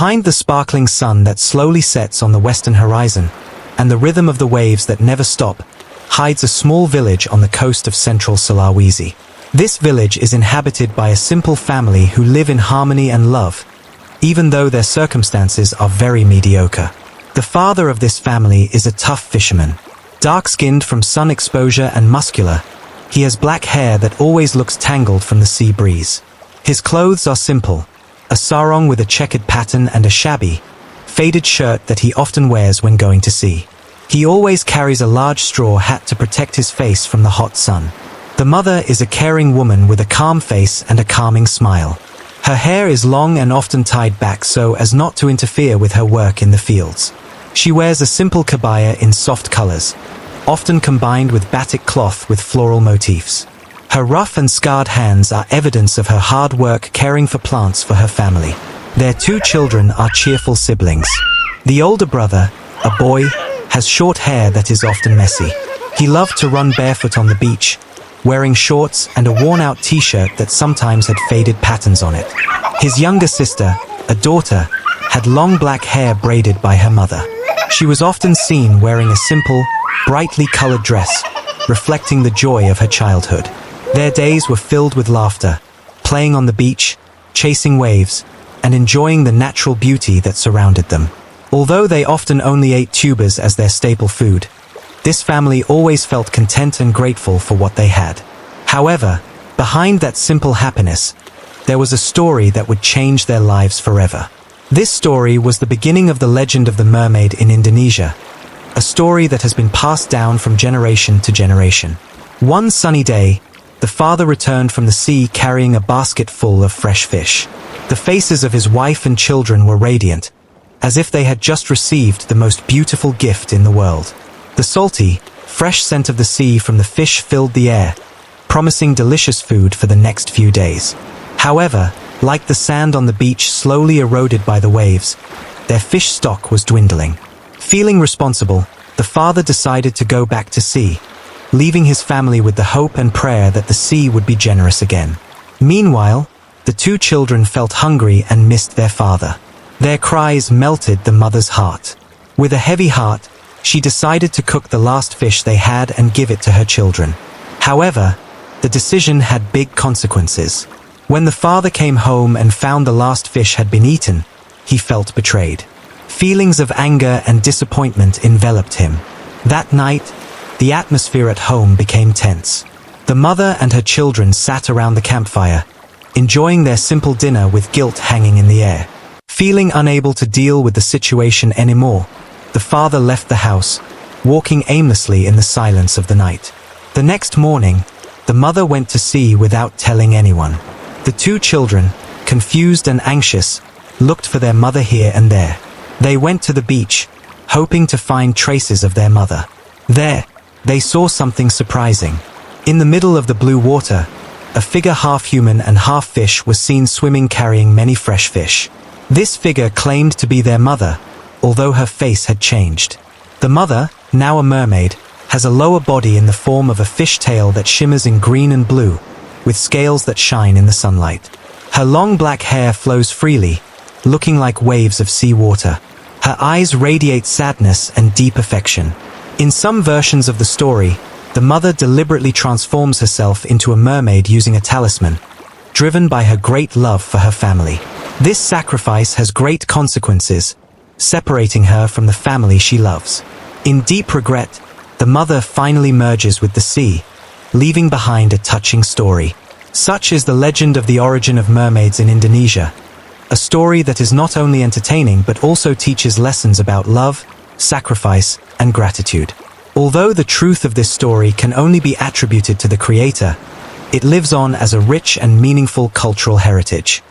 Behind the sparkling sun that slowly sets on the western horizon, and the rhythm of the waves that never stop, hides a small village on the coast of Central Sulawesi. This village is inhabited by a simple family who live in harmony and love, even though their circumstances are very mediocre. The father of this family is a tough fisherman. Dark-skinned from sun exposure and muscular, he has black hair that always looks tangled from the sea breeze. His clothes are simple, a sarong with a checkered pattern and a shabby, faded shirt that he often wears when going to sea. He always carries a large straw hat to protect his face from the hot sun. The mother is a caring woman with a calm face and a calming smile. Her hair is long and often tied back so as not to interfere with her work in the fields. She wears a simple kabaya in soft colors, often combined with batik cloth with floral motifs. Her rough and scarred hands are evidence of her hard work caring for plants for her family. Their 2 children are cheerful siblings. The older brother, a boy, has short hair that is often messy. He loved to run barefoot on the beach, wearing shorts and a worn-out t-shirt that sometimes had faded patterns on it. His younger sister, a daughter, had long black hair braided by her mother. She was often seen wearing a simple, brightly colored dress, reflecting the joy of her childhood. Their days were filled with laughter, playing on the beach, chasing waves, and enjoying the natural beauty that surrounded them. Although they often only ate tubers as their staple food, this family always felt content and grateful for what they had. However, behind that simple happiness, there was a story that would change their lives forever. This story was the beginning of the legend of the mermaid in Indonesia, a story that has been passed down from generation to generation. One sunny day, the father returned from the sea carrying a basket full of fresh fish. The faces of his wife and children were radiant, as if they had just received the most beautiful gift in the world. The salty, fresh scent of the sea from the fish filled the air, promising delicious food for the next few days. However, like the sand on the beach slowly eroded by the waves, their fish stock was dwindling. Feeling responsible, the father decided to go back to sea, leaving his family with the hope and prayer that the sea would be generous again. Meanwhile, the 2 children felt hungry and missed their father. Their cries melted the mother's heart. With a heavy heart, she decided to cook the last fish they had and give it to her children. However, the decision had big consequences. When the father came home and found the last fish had been eaten, he felt betrayed. Feelings of anger and disappointment enveloped him. That night, the atmosphere at home became tense. The mother and her children sat around the campfire, enjoying their simple dinner with guilt hanging in the air. Feeling unable to deal with the situation anymore, the father left the house, walking aimlessly in the silence of the night. The next morning, the mother went to sea without telling anyone. The 2 children, confused and anxious, looked for their mother here and there. They went to the beach, hoping to find traces of their mother. There, they saw something surprising. In the middle of the blue water, a figure half human and half fish was seen swimming carrying many fresh fish. This figure claimed to be their mother, although her face had changed. The mother, now a mermaid, has a lower body in the form of a fish tail that shimmers in green and blue, with scales that shine in the sunlight. Her long black hair flows freely, looking like waves of sea water. Her eyes radiate sadness and deep affection. In some versions of the story, the mother deliberately transforms herself into a mermaid using a talisman, driven by her great love for her family. This sacrifice has great consequences, separating her from the family she loves. In deep regret, the mother finally merges with the sea, leaving behind a touching story. Such is the legend of the origin of mermaids in Indonesia, a story that is not only entertaining but also teaches lessons about love, sacrifice, and gratitude. Although the truth of this story can only be attributed to the creator, it lives on as a rich and meaningful cultural heritage.